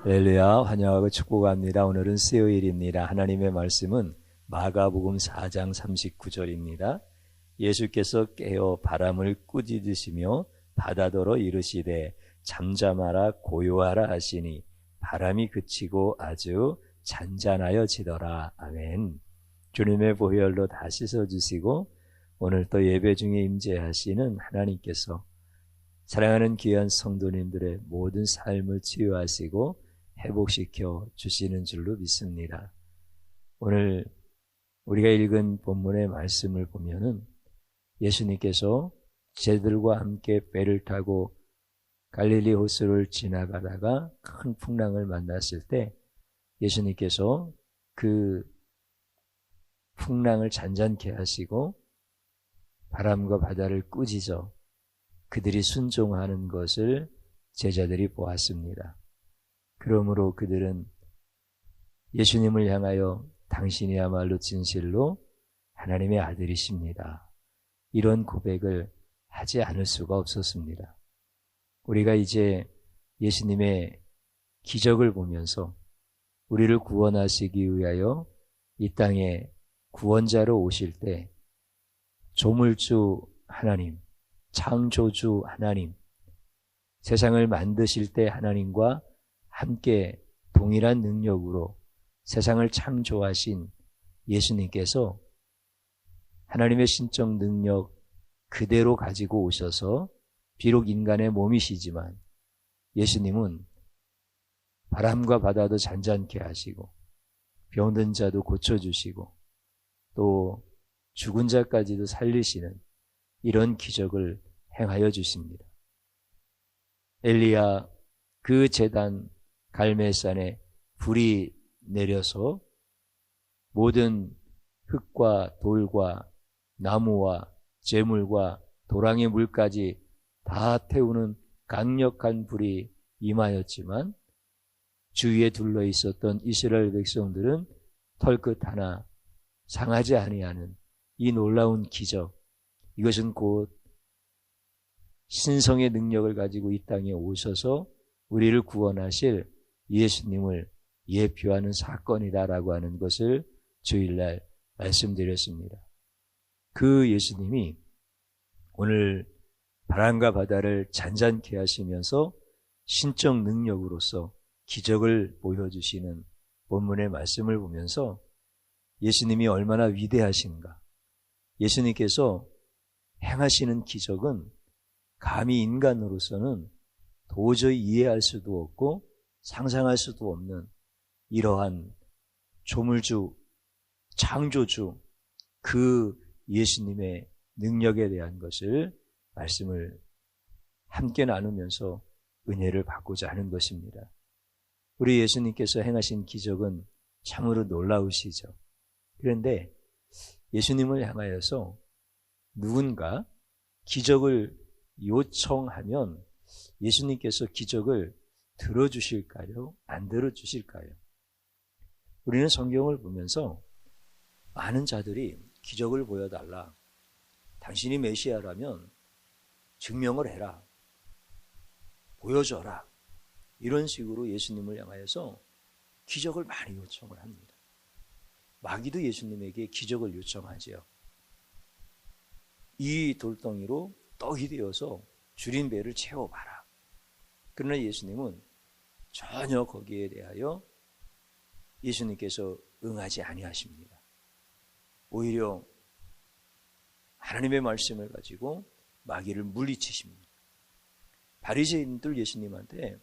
할렐루야, 환영하고 축복합니다. 오늘은 수요일입니다. 하나님의 말씀은 마가복음 4장 39절입니다. 예수께서 깨어 바람을 꾸짖으시며 바다더러 이르시되 잠잠하라 고요하라 하시니 바람이 그치고 아주 잔잔하여지더라. 아멘. 주님의 보혈로 다 씻어주시고 오늘 또 예배 중에 임재하시는 하나님께서 사랑하는 귀한 성도님들의 모든 삶을 치유하시고 회복시켜 주시는 줄로 믿습니다. 오늘 우리가 읽은 본문의 말씀을 보면은 예수님께서 제들과 함께 배를 타고 갈릴리 호수를 지나가다가 큰 풍랑을 만났을 때 예수님께서 그 풍랑을 잔잔케 하시고 바람과 바다를 꾸짖어 그들이 순종하는 것을 제자들이 보았습니다. 그러므로 그들은 예수님을 향하여 당신이야말로 진실로 하나님의 아들이십니다. 이런 고백을 하지 않을 수가 없었습니다. 우리가 이제 예수님의 기적을 보면서 우리를 구원하시기 위하여 이 땅에 구원자로 오실 때 조물주 하나님, 창조주 하나님, 세상을 만드실 때 하나님과 함께 동일한 능력으로 세상을 창조하신 예수님께서 하나님의 신적 능력 그대로 가지고 오셔서 비록 인간의 몸이시지만 예수님은 바람과 바다도 잔잔케 하시고 병든 자도 고쳐주시고 또 죽은 자까지도 살리시는 이런 기적을 행하여 주십니다. 엘리야 그 제단 갈멜산에 불이 내려서 모든 흙과 돌과 나무와 재물과 도랑의 물까지 다 태우는 강력한 불이 임하였지만 주위에 둘러 있었던 이스라엘 백성들은 털끝 하나 상하지 아니하는 이 놀라운 기적, 이것은 곧 신성의 능력을 가지고 이 땅에 오셔서 우리를 구원하실 예수님을 예표하는 사건이다라고 하는 것을 주일날 말씀드렸습니다. 그 예수님이 오늘 바람과 바다를 잔잔케 하시면서 신적 능력으로서 기적을 보여주시는 본문의 말씀을 보면서 예수님이 얼마나 위대하신가, 예수님께서 행하시는 기적은 감히 인간으로서는 도저히 이해할 수도 없고 상상할 수도 없는 이러한 조물주, 창조주 그 예수님의 능력에 대한 것을 말씀을 함께 나누면서 은혜를 받고자 하는 것입니다. 우리 예수님께서 행하신 기적은 참으로 놀라우시죠. 그런데 예수님을 향하여서 누군가 기적을 요청하면 예수님께서 기적을 들어주실까요? 안 들어주실까요? 우리는 성경을 보면서 많은 자들이 기적을 보여달라, 당신이 메시아라면 증명을 해라, 보여줘라, 이런 식으로 예수님을 향하여서 기적을 많이 요청을 합니다. 마귀도 예수님에게 기적을 요청하지요. 이 돌덩이로 떡이 되어서 줄인 배를 채워봐라. 그러나 예수님은 전혀 거기에 대하여 예수님께서 응하지 아니하십니다. 오히려 하나님의 말씀을 가지고 마귀를 물리치십니다. 바리새인들 예수님한테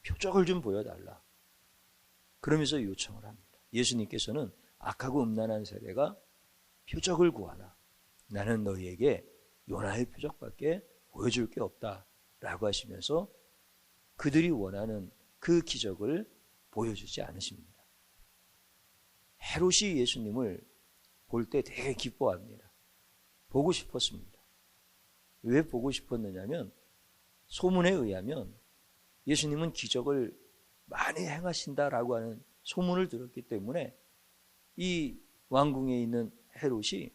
표적을 좀 보여달라. 그러면서 요청을 합니다. 예수님께서는 악하고 음란한 세대가 표적을 구하라. 나는 너희에게 요나의 표적밖에 보여줄 게 없다 라고 하시면서 그들이 원하는 그 기적을 보여주지 않으십니다. 헤롯이 예수님을 볼 때 되게 기뻐합니다. 보고 싶었습니다. 왜 보고 싶었느냐면 소문에 의하면 예수님은 기적을 많이 행하신다라고 하는 소문을 들었기 때문에 이 왕궁에 있는 헤롯이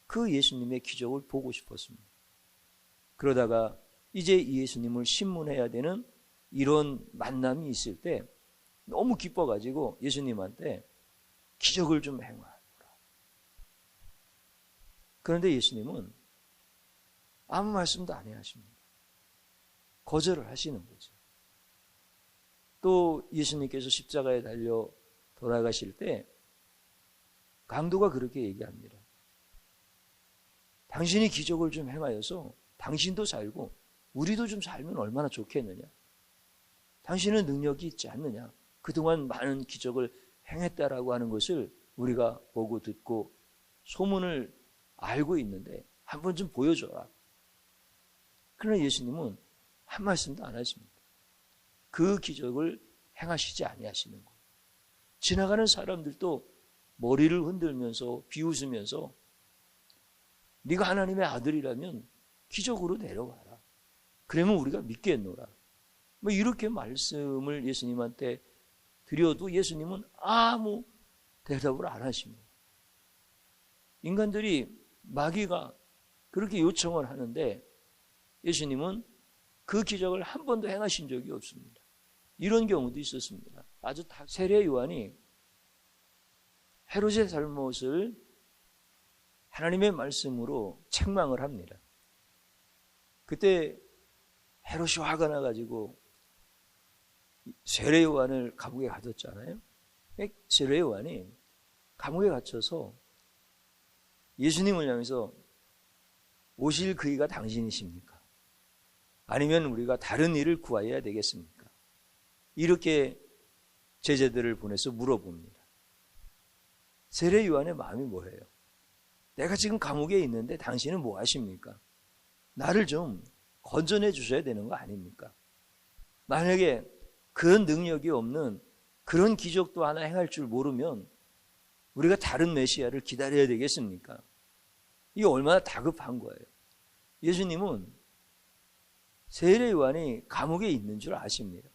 그 예수님의 기적을 보고 싶었습니다. 그러다가 이제 이 예수님을 신문해야 되는 이런 만남이 있을 때 너무 기뻐가지고 예수님한테 기적을 좀 행하라. 그런데 예수님은 아무 말씀도 안 하십니다. 거절을 하시는 거죠. 또 예수님께서 십자가에 달려 돌아가실 때 강도가 그렇게 얘기합니다. 당신이 기적을 좀 행하여서 당신도 살고 우리도 좀 살면 얼마나 좋겠느냐. 당신은 능력이 있지 않느냐. 그동안 많은 기적을 행했다라고 하는 것을 우리가 보고 듣고 소문을 알고 있는데 한번 좀 보여줘라. 그러나 예수님은 한 말씀도 안 하십니다. 그 기적을 행하시지 아니하시는 거예요. 지나가는 사람들도 머리를 흔들면서 비웃으면서 네가 하나님의 아들이라면 기적으로 내려와라. 그러면 우리가 믿겠노라. 뭐 이렇게 말씀을 예수님한테 드려도 예수님은 아무 대답을 안 하십니다. 인간들이 마귀가 그렇게 요청을 하는데 예수님은 그 기적을 한 번도 행하신 적이 없습니다. 이런 경우도 있었습니다. 아주 세례 요한이 헤롯의 잘못을 하나님의 말씀으로 책망을 합니다. 그때 헤롯이 화가 나가지고 세례 요한을 감옥에 가뒀잖아요. 세례 요한이 감옥에 갇혀서 예수님을 향해서 오실 그이가 당신이십니까? 아니면 우리가 다른 일을 구하여야 되겠습니까? 이렇게 제자들을 보내서 물어봅니다. 세례 요한의 마음이 뭐예요? 내가 지금 감옥에 있는데 당신은 뭐 하십니까? 나를 좀 건져내 주셔야 되는 거 아닙니까? 만약에 그런 능력이 없는 그런 기적도 하나 행할 줄 모르면 우리가 다른 메시아를 기다려야 되겠습니까? 이게 얼마나 다급한 거예요. 예수님은 세례 요한이 감옥에 있는 줄 아십니다.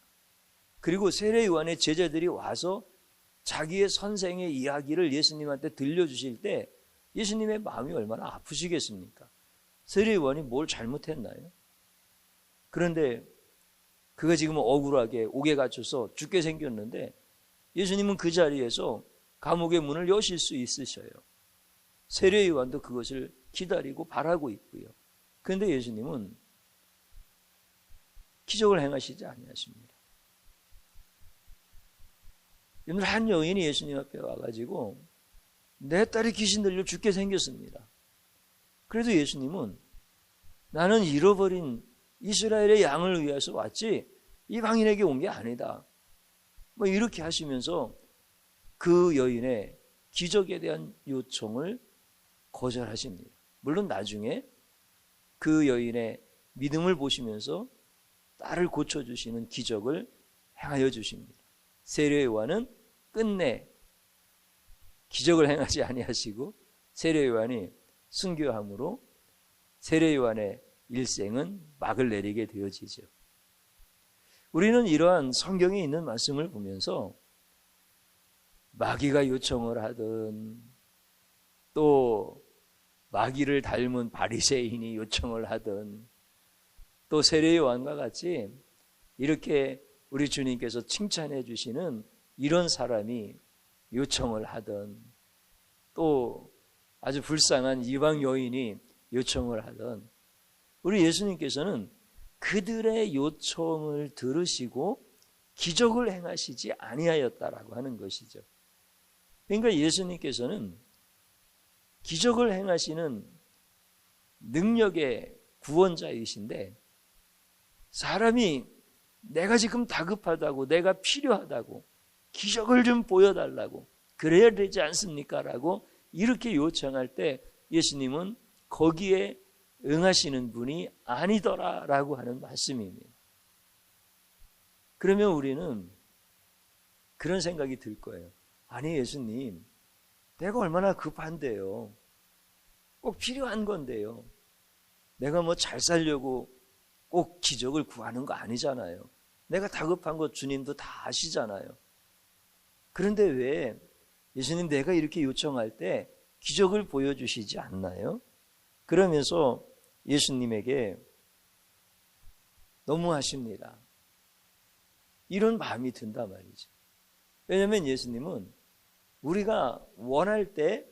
그리고 세례 요한의 제자들이 와서 자기의 선생의 이야기를 예수님한테 들려주실 때 예수님의 마음이 얼마나 아프시겠습니까? 세례 요한이 뭘 잘못했나요? 그런데 그가 지금 억울하게 옥에 갇혀서 죽게 생겼는데 예수님은 그 자리에서 감옥의 문을 여실 수 있으셔요. 세례 요한도 그것을 기다리고 바라고 있고요. 그런데 예수님은 기적을 행하시지 아니하십니다. 여러분, 한 여인이 예수님 앞에 와가지고 내 딸이 귀신 들려 죽게 생겼습니다. 그래도 예수님은 나는 잃어버린 이스라엘의 양을 위해서 왔지 이방인에게 온 게 아니다. 뭐 이렇게 하시면서 그 여인의 기적에 대한 요청을 거절하십니다. 물론 나중에 그 여인의 믿음을 보시면서 딸을 고쳐주시는 기적을 행하여 주십니다. 세례 요한은 끝내 기적을 행하지 아니하시고 세례 요한이 순교함으로 세례 요한의 일생은 막을 내리게 되어지죠. 우리는 이러한 성경에 있는 말씀을 보면서 마귀가 요청을 하든 또 마귀를 닮은 바리새인이 요청을 하든 또 세례 요한과 같이 이렇게 우리 주님께서 칭찬해 주시는 이런 사람이 요청을 하든 또 아주 불쌍한 이방 여인이 요청을 하든 우리 예수님께서는 그들의 요청을 들으시고 기적을 행하시지 아니하였다라고 하는 것이죠. 그러니까 예수님께서는 기적을 행하시는 능력의 구원자이신데 사람이 내가 지금 다급하다고, 내가 필요하다고, 기적을 좀 보여달라고, 그래야 되지 않습니까? 라고 이렇게 요청할 때 예수님은 거기에 응하시는 분이 아니더라 라고 하는 말씀입니다. 그러면 우리는 그런 생각이 들 거예요. 아니 예수님, 내가 얼마나 급한데요. 꼭 필요한 건데요. 내가 뭐 잘 살려고 꼭 기적을 구하는 거 아니잖아요. 내가 다급한 거 주님도 다 아시잖아요. 그런데 왜 예수님 내가 이렇게 요청할 때 기적을 보여주시지 않나요? 그러면서 예수님에게 너무하십니다. 이런 마음이 든단 말이죠. 왜냐하면 예수님은 우리가 원할 때,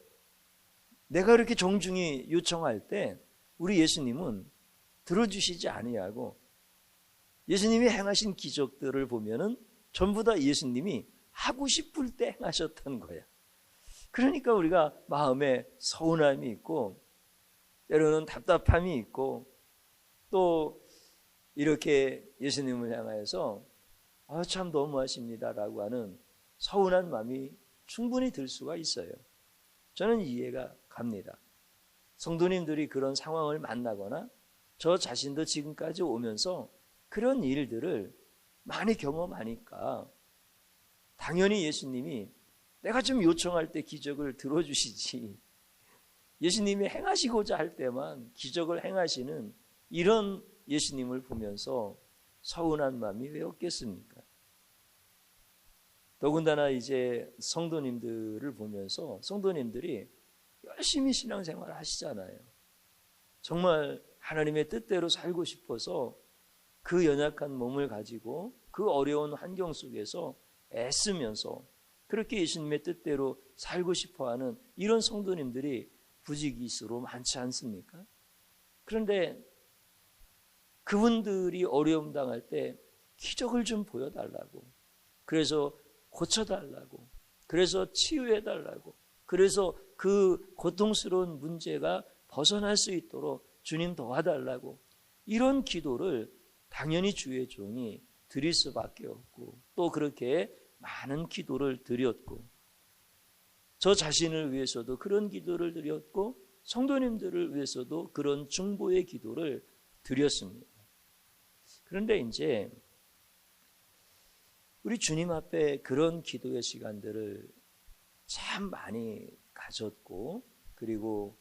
내가 그렇게 정중히 요청할 때 우리 예수님은 들어주시지 아니하고, 예수님이 행하신 기적들을 보면은 전부 다 예수님이 하고 싶을 때 행하셨던 거야. 그러니까 우리가 마음에 서운함이 있고 때로는 답답함이 있고 또 이렇게 예수님을 향하여서 참 너무하십니다라고 하는 서운한 마음이 충분히 들 수가 있어요. 저는 이해가 갑니다. 성도님들이 그런 상황을 만나거나 저 자신도 지금까지 오면서 그런 일들을 많이 경험하니까 당연히 예수님이 내가 좀 요청할 때 기적을 들어주시지, 예수님이 행하시고자 할 때만 기적을 행하시는 이런 예수님을 보면서 서운한 마음이 왜 없겠습니까? 더군다나 이제 성도님들을 보면서 성도님들이 열심히 신앙생활을 하시잖아요. 정말 하나님의 뜻대로 살고 싶어서 그 연약한 몸을 가지고 그 어려운 환경 속에서 애쓰면서 그렇게 예수님의 뜻대로 살고 싶어하는 이런 성도님들이 부지기수로 많지 않습니까? 그런데 그분들이 어려움 당할 때 기적을 좀 보여달라고, 그래서 고쳐달라고, 그래서 치유해달라고, 그래서 그 고통스러운 문제가 벗어날 수 있도록 주님 도와달라고, 이런 기도를 당연히 주의 종이 드릴 수밖에 없고 또 그렇게 많은 기도를 드렸고, 저 자신을 위해서도 그런 기도를 드렸고 성도님들을 위해서도 그런 중보의 기도를 드렸습니다. 그런데 이제 우리 주님 앞에 그런 기도의 시간들을 참 많이 가졌고, 그리고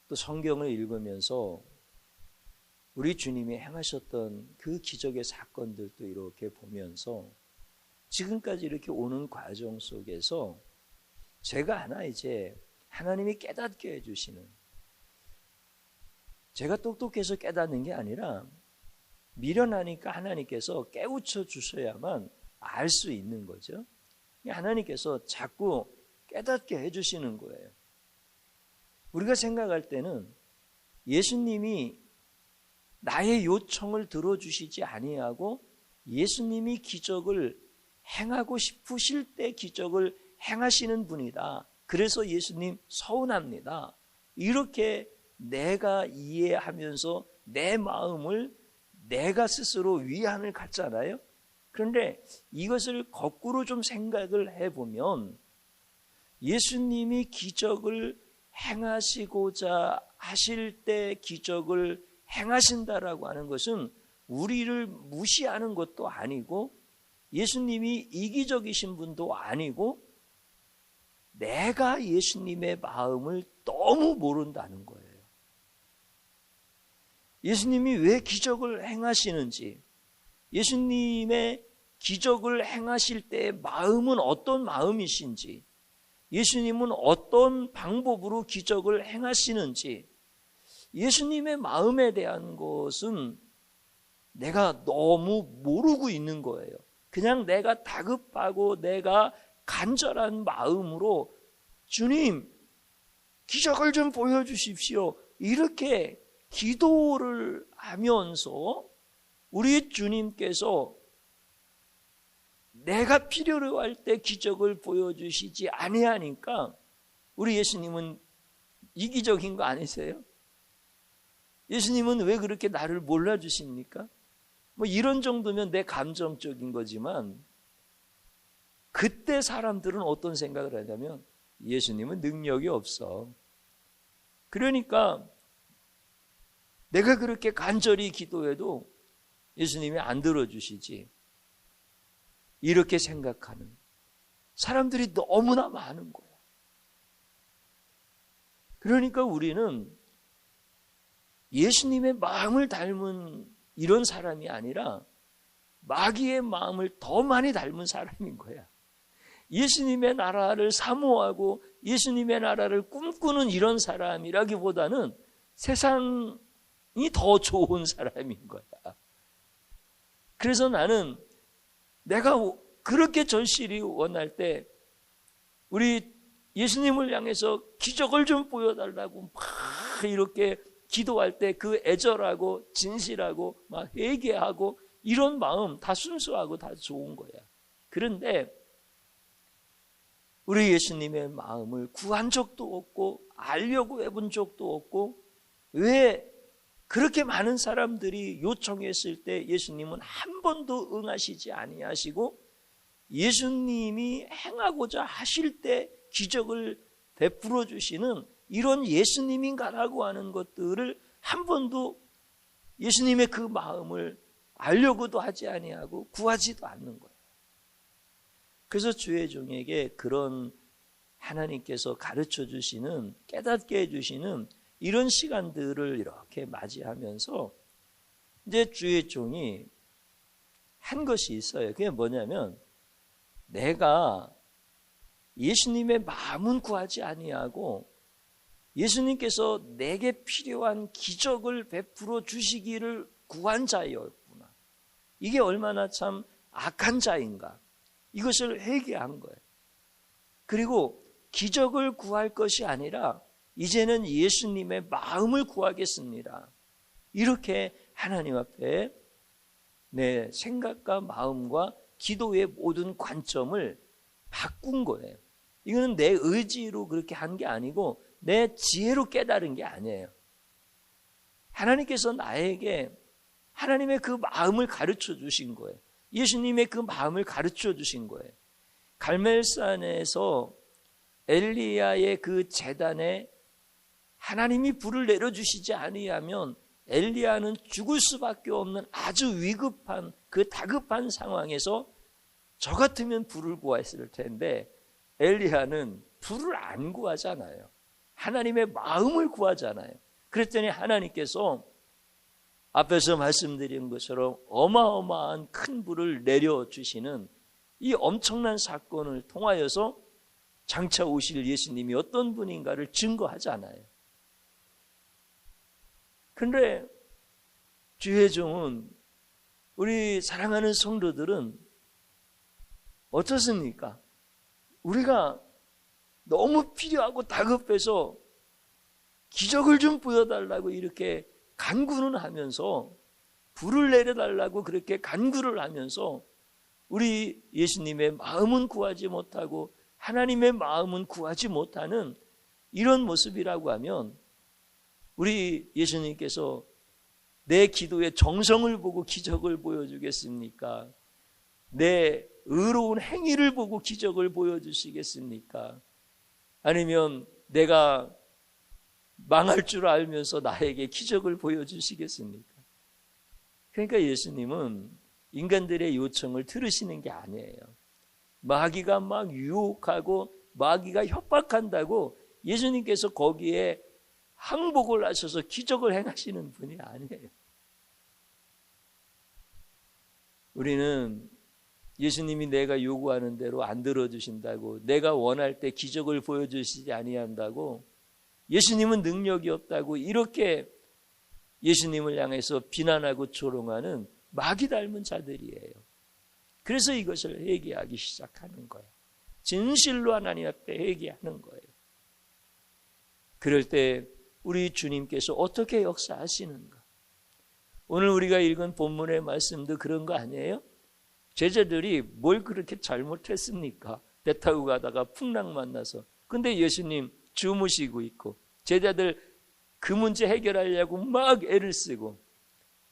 또 성경을 읽으면서 우리 주님이 행하셨던 그 기적의 사건들도 이렇게 보면서 지금까지 이렇게 오는 과정 속에서 제가 하나 이제 하나님이 깨닫게 해주시는, 제가 똑똑해서 깨닫는 게 아니라 미련하니까 하나님께서 깨우쳐 주셔야만 알 수 있는 거죠. 하나님께서 자꾸 깨닫게 해주시는 거예요. 우리가 생각할 때는 예수님이 나의 요청을 들어주시지 아니하고 예수님이 기적을 행하고 싶으실 때 기적을 행하시는 분이다. 그래서 예수님 서운합니다. 이렇게 내가 이해하면서 내 마음을 내가 스스로 위안을 갖잖아요. 그런데 이것을 거꾸로 좀 생각을 해보면 예수님이 기적을 행하시고자 하실 때 기적을 행하신다라고 하는 것은 우리를 무시하는 것도 아니고 예수님이 이기적이신 분도 아니고 내가 예수님의 마음을 너무 모른다는 거예요. 예수님이 왜 기적을 행하시는지, 예수님의 기적을 행하실 때의 마음은 어떤 마음이신지, 예수님은 어떤 방법으로 기적을 행하시는지, 예수님의 마음에 대한 것은 내가 너무 모르고 있는 거예요. 그냥 내가 다급하고 내가 간절한 마음으로 주님 기적을 좀 보여주십시오, 이렇게 기도를 하면서 우리 주님께서 내가 필요로 할 때 기적을 보여주시지 아니하니까 우리 예수님은 이기적인 거 아니세요? 예수님은 왜 그렇게 나를 몰라주십니까? 뭐 이런 정도면 내 감정적인 거지만 그때 사람들은 어떤 생각을 하냐면 예수님은 능력이 없어. 그러니까 내가 그렇게 간절히 기도해도 예수님이 안 들어주시지. 이렇게 생각하는 사람들이 너무나 많은 거야. 그러니까 우리는 예수님의 마음을 닮은 이런 사람이 아니라 마귀의 마음을 더 많이 닮은 사람인 거야. 예수님의 나라를 사모하고 예수님의 나라를 꿈꾸는 이런 사람이라기보다는 세상이 더 좋은 사람인 거야. 그래서 나는 내가 그렇게 절실히 원할 때 우리 예수님을 향해서 기적을 좀 보여달라고 막 이렇게 기도할 때 그 애절하고 진실하고 막 회개하고 이런 마음 다 순수하고 다 좋은 거야. 그런데 우리 예수님의 마음을 구한 적도 없고 알려고 해본 적도 없고 왜 그렇게 많은 사람들이 요청했을 때 예수님은 한 번도 응하시지 아니하시고 예수님이 행하고자 하실 때 기적을 베풀어 주시는 이런 예수님인가라고 하는 것들을 한 번도 예수님의 그 마음을 알려고도 하지 아니하고 구하지도 않는 거예요. 그래서 주의 종에게 그런 하나님께서 가르쳐 주시는 깨닫게 해주시는 이런 시간들을 이렇게 맞이하면서 이제 주의 종이 한 것이 있어요. 그게 뭐냐면 내가 예수님의 마음은 구하지 아니하고 예수님께서 내게 필요한 기적을 베풀어 주시기를 구한 자였구나. 이게 얼마나 참 악한 자인가. 이것을 회개한 거예요. 그리고 기적을 구할 것이 아니라 이제는 예수님의 마음을 구하겠습니다. 이렇게 하나님 앞에 내 생각과 마음과 기도의 모든 관점을 바꾼 거예요. 이거는 내 의지로 그렇게 한 게 아니고 내 지혜로 깨달은 게 아니에요. 하나님께서 나에게 하나님의 그 마음을 가르쳐 주신 거예요. 예수님의 그 마음을 가르쳐 주신 거예요. 갈멜산에서 엘리야의 그 제단에 하나님이 불을 내려주시지 아니하면 엘리야는 죽을 수밖에 없는 아주 위급한 그 다급한 상황에서 저 같으면 불을 구했을 텐데 엘리야는 불을 안 구하잖아요. 하나님의 마음을 구하잖아요. 그랬더니 하나님께서 앞에서 말씀드린 것처럼 어마어마한 큰 불을 내려주시는 이 엄청난 사건을 통하여서 장차 오실 예수님이 어떤 분인가를 증거하잖아요. 그런데 주의 종은 우리 사랑하는 성도들은 어떻습니까? 우리가 너무 필요하고 다급해서 기적을 좀 보여달라고 이렇게 간구는 하면서 불을 내려달라고 그렇게 간구를 하면서 우리 예수님의 마음은 구하지 못하고 하나님의 마음은 구하지 못하는 이런 모습이라고 하면 우리 예수님께서 내 기도의 정성을 보고 기적을 보여주겠습니까? 내 의로운 행위를 보고 기적을 보여주시겠습니까? 아니면 내가 망할 줄 알면서 나에게 기적을 보여주시겠습니까? 그러니까 예수님은 인간들의 요청을 들으시는 게 아니에요. 마귀가 막 유혹하고 마귀가 협박한다고 예수님께서 거기에 항복을 하셔서 기적을 행하시는 분이 아니에요. 우리는 예수님이 내가 요구하는 대로 안 들어주신다고, 내가 원할 때 기적을 보여주시지 아니한다고, 예수님은 능력이 없다고 이렇게 예수님을 향해서 비난하고 조롱하는 마귀 닮은 자들이에요. 그래서 이것을 회개하기 시작하는 거예요. 진실로 하나님 앞에 회개하는 거예요. 그럴 때 우리 주님께서 어떻게 역사하시는가? 오늘 우리가 읽은 본문의 말씀도 그런 거 아니에요? 제자들이 뭘 그렇게 잘못했습니까? 배 타고 가다가 풍랑 만나서. 근데 예수님 주무시고 있고 제자들 그 문제 해결하려고 막 애를 쓰고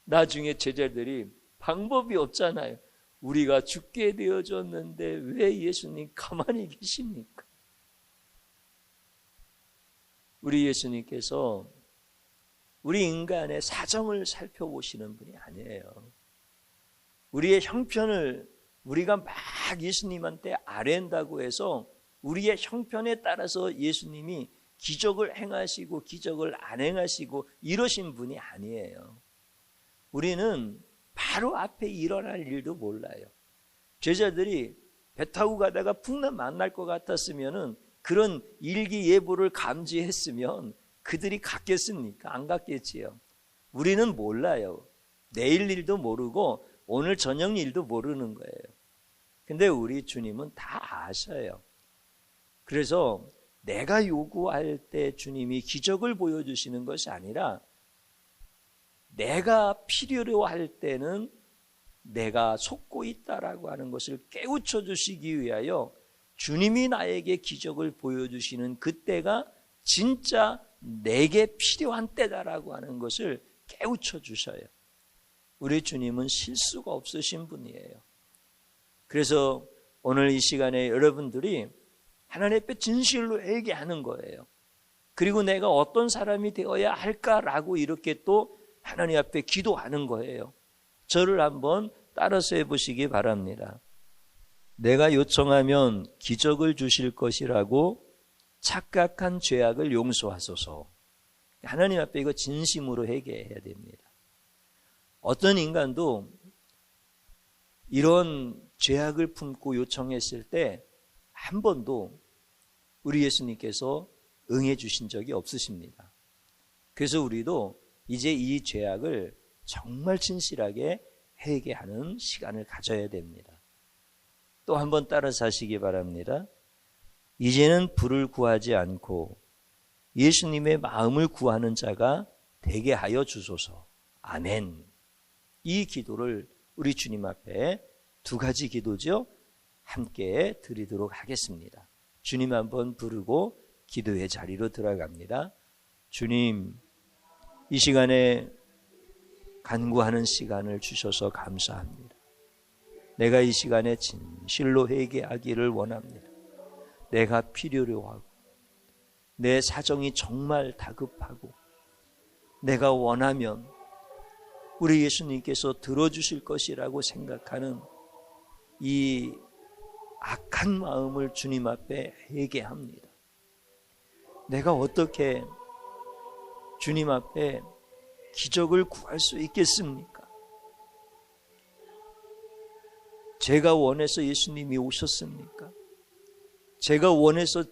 나중에 제자들이 방법이 없잖아요. 우리가 죽게 되어졌는데 왜 예수님 가만히 계십니까? 우리 예수님께서 우리 인간의 사정을 살펴보시는 분이 아니에요. 우리의 형편을 우리가 막 예수님한테 아랜다고 해서 우리의 형편에 따라서 예수님이 기적을 행하시고 기적을 안 행하시고 이러신 분이 아니에요. 우리는 바로 앞에 일어날 일도 몰라요. 제자들이 배 타고 가다가 풍랑 만날 것 같았으면은 그런 일기예보를 감지했으면 그들이 갔겠습니까? 안 갔겠지요. 우리는 몰라요. 내일 일도 모르고 오늘 저녁 일도 모르는 거예요. 근데 우리 주님은 다 아셔요. 그래서 내가 요구할 때 주님이 기적을 보여주시는 것이 아니라 내가 필요로 할 때는 내가 속고 있다라고 하는 것을 깨우쳐 주시기 위하여 주님이 나에게 기적을 보여주시는 그때가 진짜 내게 필요한 때다라고 하는 것을 깨우쳐 주셔요. 우리 주님은 실수가 없으신 분이에요. 그래서 오늘 이 시간에 여러분들이 하나님 앞에 진실로 회개하는 거예요. 그리고 내가 어떤 사람이 되어야 할까라고 이렇게 또 하나님 앞에 기도하는 거예요. 저를 한번 따라서 해보시기 바랍니다. 내가 요청하면 기적을 주실 것이라고 착각한 죄악을 용서하소서. 하나님 앞에 이거 진심으로 회개해야 됩니다. 어떤 인간도 이런 죄악을 품고 요청했을 때 한 번도 우리 예수님께서 응해 주신 적이 없으십니다. 그래서 우리도 이제 이 죄악을 정말 진실하게 회개하는 시간을 가져야 됩니다. 또 한 번 따라서 하시기 바랍니다. 이제는 부를 구하지 않고 예수님의 마음을 구하는 자가 되게 하여 주소서. 아멘. 이 기도를 우리 주님 앞에 두 가지 기도죠. 함께 드리도록 하겠습니다. 주님 한번 부르고 기도의 자리로 들어갑니다. 주님, 이 시간에 간구하는 시간을 주셔서 감사합니다. 내가 이 시간에 진실로 회개하기를 원합니다. 내가 필요로 하고 내 사정이 정말 다급하고 내가 원하면 우리 예수님께서 들어주실 것이라고 생각하는 이 악한 마음을 주님 앞에 회개합니다. 내가 어떻게 주님 앞에 기적을 구할 수 있겠습니까? 제가 원해서 예수님이 오셨습니까? 제가 원해서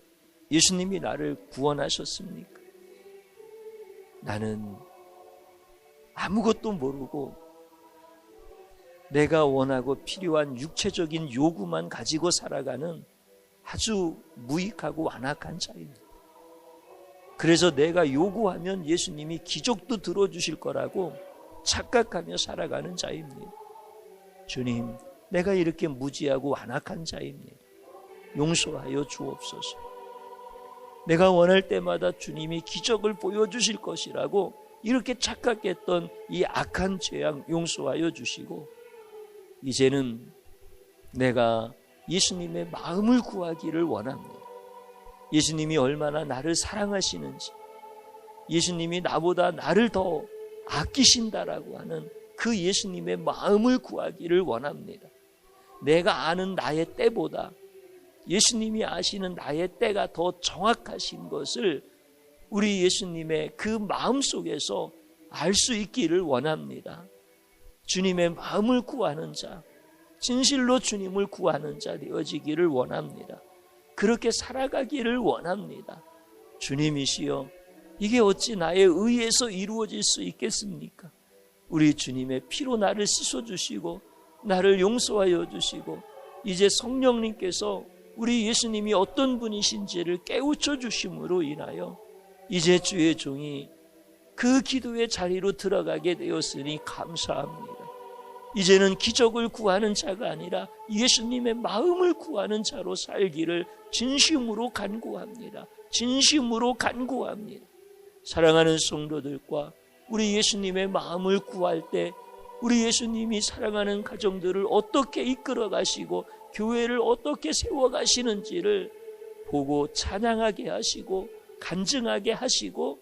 예수님이 나를 구원하셨습니까? 나는 아무것도 모르고 내가 원하고 필요한 육체적인 요구만 가지고 살아가는 아주 무익하고 완악한 자입니다. 그래서 내가 요구하면 예수님이 기적도 들어주실 거라고 착각하며 살아가는 자입니다. 주님, 내가 이렇게 무지하고 완악한 자입니다. 용서하여 주옵소서. 내가 원할 때마다 주님이 기적을 보여주실 것이라고 이렇게 착각했던 이 악한 죄악 용서하여 주시고 이제는 내가 예수님의 마음을 구하기를 원합니다. 예수님이 얼마나 나를 사랑하시는지, 예수님이 나보다 나를 더 아끼신다라고 하는 그 예수님의 마음을 구하기를 원합니다. 내가 아는 나의 때보다 예수님이 아시는 나의 때가 더 정확하신 것을 우리 예수님의 그 마음 속에서 알 수 있기를 원합니다. 주님의 마음을 구하는 자, 진실로 주님을 구하는 자 되어지기를 원합니다. 그렇게 살아가기를 원합니다. 주님이시여, 이게 어찌 나의 의에서 이루어질 수 있겠습니까? 우리 주님의 피로 나를 씻어주시고 나를 용서하여 주시고 이제 성령님께서 우리 예수님이 어떤 분이신지를 깨우쳐 주심으로 인하여 이제 주의 종이 그 기도의 자리로 들어가게 되었으니 감사합니다. 이제는 기적을 구하는 자가 아니라 예수님의 마음을 구하는 자로 살기를 진심으로 간구합니다. 진심으로 간구합니다. 사랑하는 성도들과 우리 예수님의 마음을 구할 때 우리 예수님이 사랑하는 가정들을 어떻게 이끌어 가시고 교회를 어떻게 세워 가시는지를 보고 찬양하게 하시고 간증하게 하시고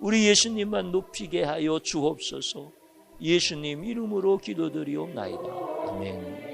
우리 예수님만 높이게 하여 주옵소서. 예수님 이름으로 기도드리옵나이다. 아멘.